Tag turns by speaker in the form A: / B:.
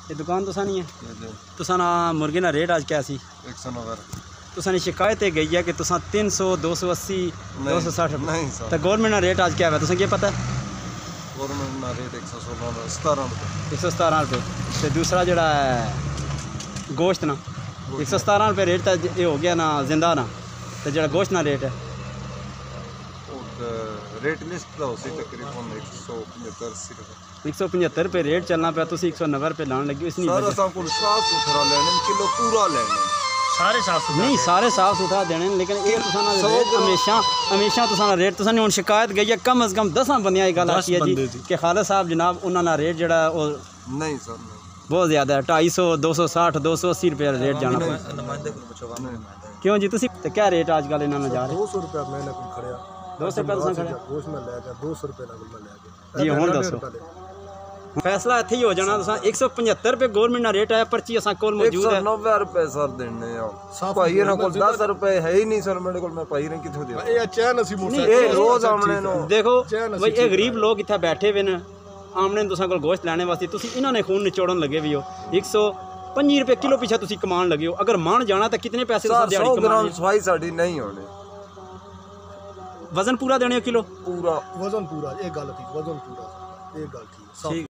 A: ये दुकान तुसा नहीं है तुसा ना मुर्गे ना रेट आज क्या सी
B: 190
A: तुसा ने शिकायत है गई है कि तुसा 300 280 260
B: नहीं सर
A: तो गवर्नमेंट ना रेट आज क्या है तुसा क्या पता है
B: गवर्नमेंट ना रेट 117 रुपये
A: 117 रुपये तो दूसरा जड़ा है गोश्त ना 117 रुपये रेट तो ये हो गया ना जिंदा ना तो जड़ा गोश्त ना रेट है
B: रेट लिस्ट का उसी तकरीबन 175 रुपये
A: 175 रुपये रेट चलना पे तुम 190 रुपये लाने लगे इस
B: सर असा को साफ सुथरा लेने किलो पूरा लेने
C: सारे साफ सुथरा
A: नहीं सारे साफ सुथरा देने लेकिन ये तुसा ना रेट हमेशा तुसा ना रेट तुसा ने हुन शिकायत गई है कम अज कम 10 बंदियां गल आती है जी कि खालिद साहब जनाब उन्होंने रेट जड़ा
B: नहीं सर
A: बहुत ज़्यादा है 250 260 280 रुपये रेट जाना क्यों जी तुसी तो क्या रेट आजकल इन्होंने जा रहे
D: 200 रुपये मैंने कोई खड़िया
A: 200 रुपये तुसा खड़े
D: गोश्त में ले गया 200 रुपये ना मैं ले गया
A: जी हुन दसो फैसला इत्थे ही हो जाना तुसा 175 रुपये गवर्नमेंट ना रेट आया पर्ची असा कोल मौजूद है
B: 190 रुपये सर देने भाई ना कोल 10 रुपये है ही नहीं सर मेरे कोल मैं भाई ने किथों दे
D: ये चैन असी
B: ये रोज आमने नो
A: देखो भाई ये गरीब लोग इत्थे बैठे हुए ने आमने तुसा कोल गोश्त लेने वास्ते तुसी इन्होंने खून निचोड़न लगे भी हो 125 रुपये किलो पीछे तुसी कमान लगे हो अगर मान जाना तो कितने पैसे तुसा दिहाड़ी
B: 100 ग्राम
A: कमाने
B: सफाई साड़ी नहीं होने
A: वजन पूरा देने हो किलो
D: पूरा वजन पूरा ये गल थी वजन पूरा ये गल थी